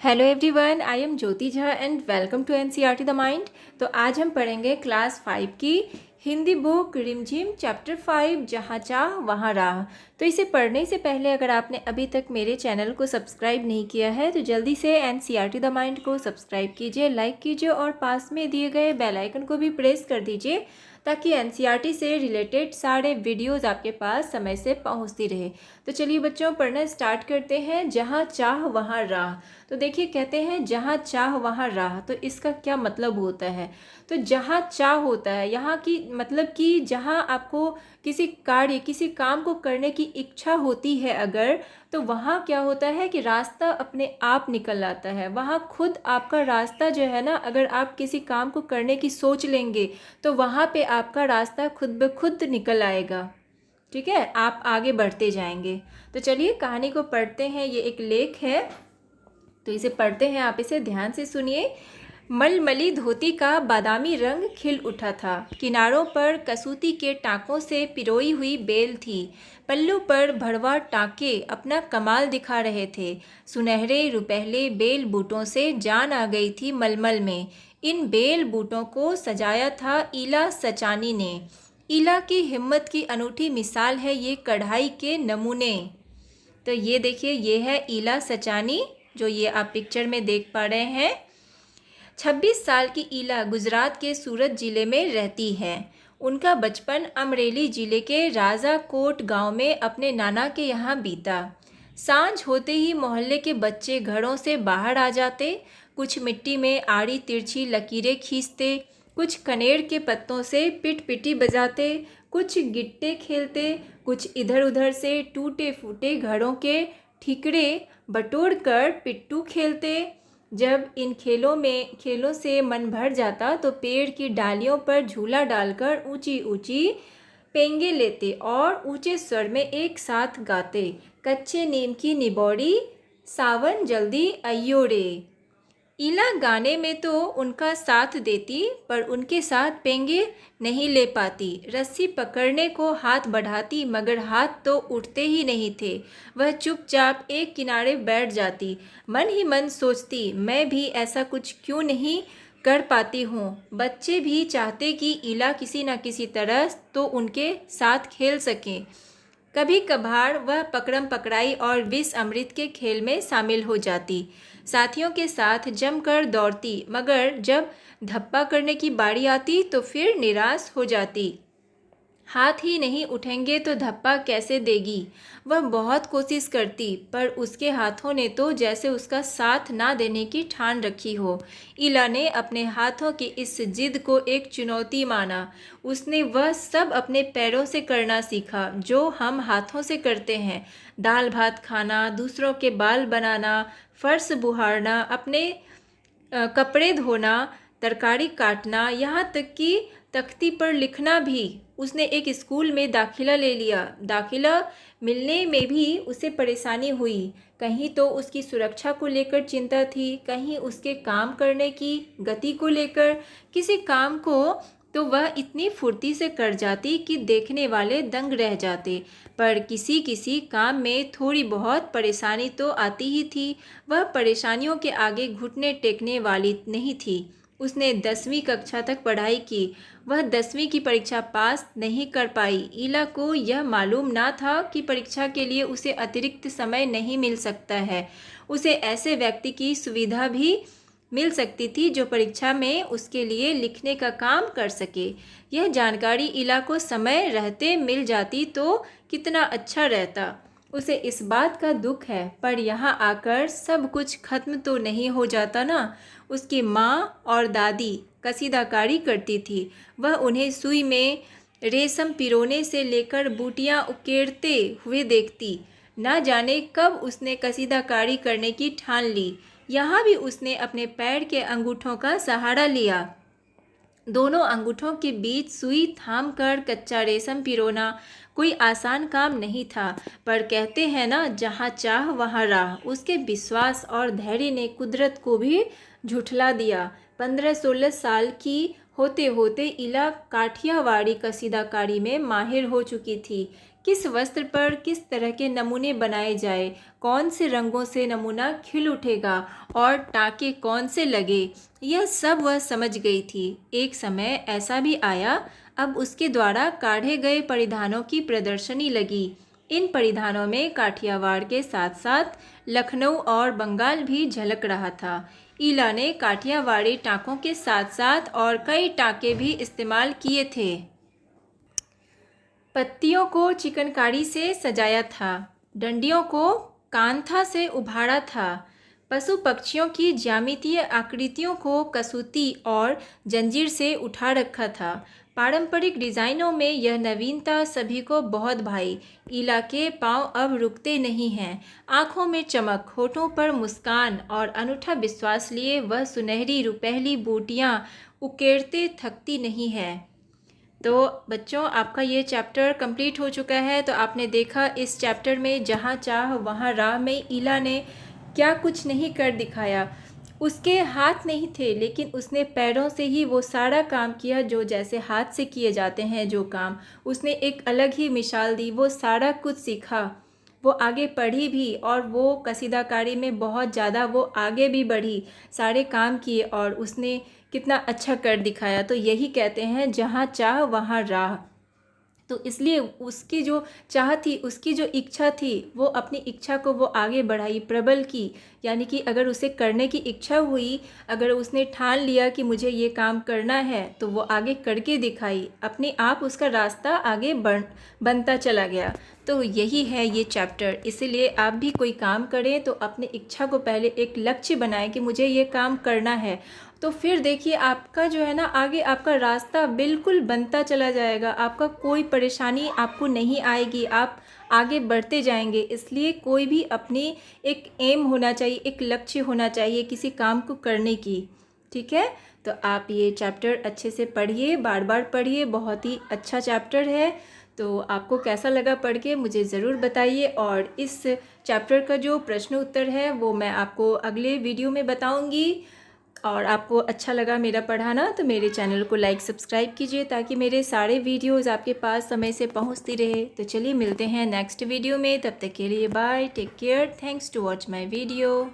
Hello everyone, I am Jyoti Jha and welcome to NCERT the mind. तो आज हम पढ़ेंगे क्लास 5 की हिंदी बुक रिमझिम चैप्टर 5 जहाँ चाह वहाँ राह। तो इसे पढ़ने से पहले अगर आपने अभी तक मेरे चैनल को सब्सक्राइब नहीं किया है तो जल्दी से एनसीईआरटी द माइंड को सब्सक्राइब कीजिए, लाइक कीजिए और पास में दिए गए बेल आइकन को भी प्रेस कर दीजिए ताकि एनसीईआरटी से रिलेटेड सारे वीडियोस आपके पास समय से पहुंचती रहे। तो चलिए बच्चों, पढ़ना स्टार्ट करते हैं। जहाँ चाह वहाँ राह। तो देखिए, कहते हैं जहाँ चाह वहाँ राह, तो इसका क्या मतलब होता है? तो जहाँ चाह होता है यहाँ की मतलब कि जहाँ आपको किसी कार्य किसी काम को करने की इच्छा होती है अगर, तो वहाँ क्या होता है कि रास्ता अपने आप निकल आता है। वहाँ खुद आपका रास्ता जो है ना, अगर आप किसी काम को करने की सोच लेंगे तो वहाँ पे आपका रास्ता खुद ब खुद निकल आएगा। ठीक है, आप आगे बढ़ते जाएंगे। तो चलिए कहानी को पढ़ते हैं। ये एक लेख है तो इसे पढ़ते हैं, आप इसे ध्यान से सुनिए। मलमली धोती का बादामी रंग खिल उठा था। किनारों पर कसूती के टाँकों से पिरोई हुई बेल थी। पल्लू पर भरवा टाँके अपना कमाल दिखा रहे थे। सुनहरे रुपहले बेल बूटों से जान आ गई थी मलमल में। इन बेल बूटों को सजाया था ईला सचानी ने। ईला की हिम्मत की अनूठी मिसाल है ये कढ़ाई के नमूने। तो ये देखिए, ये है ईला सचानी जो ये आप पिक्चर में देख पा रहे हैं। 26 साल की ईला गुजरात के सूरत जिले में रहती है। उनका बचपन अमरेली जिले के राजाकोट गांव में अपने नाना के यहाँ बीता। सांझ होते ही मोहल्ले के बच्चे घरों से बाहर आ जाते। कुछ मिट्टी में आड़ी तिरछी लकीरें खींचते, कुछ कनेर के पत्तों से पिट-पिटी बजाते, कुछ गिट्टे खेलते, कुछ इधर उधर से टूटे फूटे घरों के ठिकरे बटोर कर पिट्टू खेलते। जब इन खेलों से मन भर जाता तो पेड़ की डालियों पर झूला डालकर ऊंची ऊंची पेंगे लेते और ऊंचे स्वर में एक साथ गाते, कच्चे नीम की निबोड़ी सावन जल्दी अइयो रे। ईला गाने में तो उनका साथ देती पर उनके साथ पेंगे नहीं ले पाती। रस्सी पकड़ने को हाथ बढ़ाती मगर हाथ तो उठते ही नहीं थे। वह चुपचाप एक किनारे बैठ जाती। मन ही मन सोचती, मैं भी ऐसा कुछ क्यों नहीं कर पाती हूँ। बच्चे भी चाहते कि ईला किसी न किसी तरह तो उनके साथ खेल सकें। कभी कभार वह पकड़म पकड़ाई और विष अमृत के खेल में शामिल हो जाती। साथियों के साथ जमकर दौड़ती मगर जब धप्पा करने की बारी आती तो फिर निराश हो जाती। हाथ ही नहीं उठेंगे तो धप्पा कैसे देगी। वह बहुत कोशिश करती पर उसके हाथों ने तो जैसे उसका साथ ना देने की ठान रखी हो। ईला ने अपने हाथों की इस जिद को एक चुनौती माना। उसने वह सब अपने पैरों से करना सीखा जो हम हाथों से करते हैं। दाल भात खाना, दूसरों के बाल बनाना, फर्श बुहारना, अपने कपड़े धोना, तरकारी काटना, यहाँ तक कि तख्ती पर लिखना भी। उसने एक स्कूल में दाखिला ले लिया। दाखिला मिलने में भी उसे परेशानी हुई। कहीं तो उसकी सुरक्षा को लेकर चिंता थी, कहीं उसके काम करने की गति को लेकर। किसी काम को तो वह इतनी फुर्ती से कर जाती कि देखने वाले दंग रह जाते, पर किसी किसी काम में थोड़ी बहुत परेशानी तो आती ही थी। वह परेशानियों के आगे घुटने टेकने वाली नहीं थी। उसने 10वीं कक्षा तक पढ़ाई की। वह 10वीं की परीक्षा पास नहीं कर पाई। ईला को यह मालूम ना था कि परीक्षा के लिए उसे अतिरिक्त समय नहीं मिल सकता है। उसे ऐसे व्यक्ति की सुविधा भी मिल सकती थी जो परीक्षा में उसके लिए लिखने का काम कर सके। यह जानकारी ईला को समय रहते मिल जाती तो कितना अच्छा रहता। उसे इस बात का दुख है, पर यहाँ आकर सब कुछ खत्म तो नहीं हो जाता ना। उसकी माँ और दादी कसीदाकारी करती थी। वह उन्हें सुई में रेशम पिरोने से लेकर बूटियाँ उकेरते हुए देखती। ना जाने कब उसने कसीदाकारी करने की ठान ली। यहाँ भी उसने अपने पैर के अंगूठों का सहारा लिया। दोनों अंगूठों के बीच सुई थाम कर कच्चा रेशम पिरोना कोई आसान काम नहीं था, पर कहते हैं ना, जहाँ चाह वहाँ राह। उसके विश्वास और धैर्य ने कुदरत को भी झुठला दिया। 15-16 साल की होते होते ईला काठियावाड़ी कसीदाकारी में माहिर हो चुकी थी। किस वस्त्र पर किस तरह के नमूने बनाए जाए, कौन से रंगों से नमूना खिल उठेगा और टाँके कौन से लगे, यह सब वह समझ गई थी। एक समय ऐसा भी आया, अब उसके द्वारा काढ़े गए परिधानों की प्रदर्शनी लगी। इन परिधानों में काठियावाड़ के साथ साथ लखनऊ और बंगाल भी झलक रहा था। ईला ने काठियावाड़ी टाँकों के साथ साथ और कई टाँके भी इस्तेमाल किए थे। पत्तियों को चिकनकारी से सजाया था, डंडियों को कांथा से उभारा था, पशु पक्षियों की ज्यामितीय आकृतियों को कसूती और जंजीर से उठा रखा था। पारंपरिक डिज़ाइनों में यह नवीनता सभी को बहुत भाई। ईला के पांव अब रुकते नहीं हैं। आंखों में चमक, होठों पर मुस्कान और अनूठा विश्वास लिए वह सुनहरी रुपहली बूटियां उकेरते थकती नहीं है। तो बच्चों, आपका ये चैप्टर कंप्लीट हो चुका है। तो आपने देखा इस चैप्टर में जहाँ चाह वहाँ राह में ईला ने क्या कुछ नहीं कर दिखाया। उसके हाथ नहीं थे, लेकिन उसने पैरों से ही वो सारा काम किया जो जैसे हाथ से किए जाते हैं जो काम। उसने एक अलग ही मिसाल दी, वो सारा कुछ सीखा, वो आगे पढ़ी भी और वो कसीदाकारी में बहुत ज़्यादा वो आगे भी बढ़ी, सारे काम किए और उसने कितना अच्छा कर दिखाया। तो यही कहते हैं जहाँ चाह वहाँ राह। तो इसलिए उसकी जो चाह थी, उसकी जो इच्छा थी, वो अपनी इच्छा को वो आगे बढ़ाई, प्रबल की। यानी कि अगर उसे करने की इच्छा हुई, अगर उसने ठान लिया कि मुझे ये काम करना है, तो वो आगे करके दिखाई, अपने आप उसका रास्ता आगे बनता चला गया। तो यही है ये चैप्टर। इसीलिए आप भी कोई काम करें तो अपनी इच्छा को पहले एक लक्ष्य बनाएं कि मुझे ये काम करना है। तो फिर देखिए आपका जो है ना, आगे आपका रास्ता बिल्कुल बनता चला जाएगा। आपका कोई परेशानी आपको नहीं आएगी, आप आगे बढ़ते जाएंगे। इसलिए कोई भी अपनी एक एम होना चाहिए, एक लक्ष्य होना चाहिए किसी काम को करने की। ठीक है, तो आप ये चैप्टर अच्छे से पढ़िए, बार बार पढ़िए, बहुत ही अच्छा चैप्टर है। तो आपको कैसा लगा पढ़ के मुझे ज़रूर बताइए। और इस चैप्टर का जो प्रश्न उत्तर है वो मैं आपको अगले वीडियो में बताऊंगी। और आपको अच्छा लगा मेरा पढ़ाना तो मेरे चैनल को लाइक सब्सक्राइब कीजिए, ताकि मेरे सारे वीडियोज़ आपके पास समय से पहुंचती रहे। तो चलिए मिलते हैं नेक्स्ट वीडियो में, तब तक के लिए bye, take care, thanks to watch my video.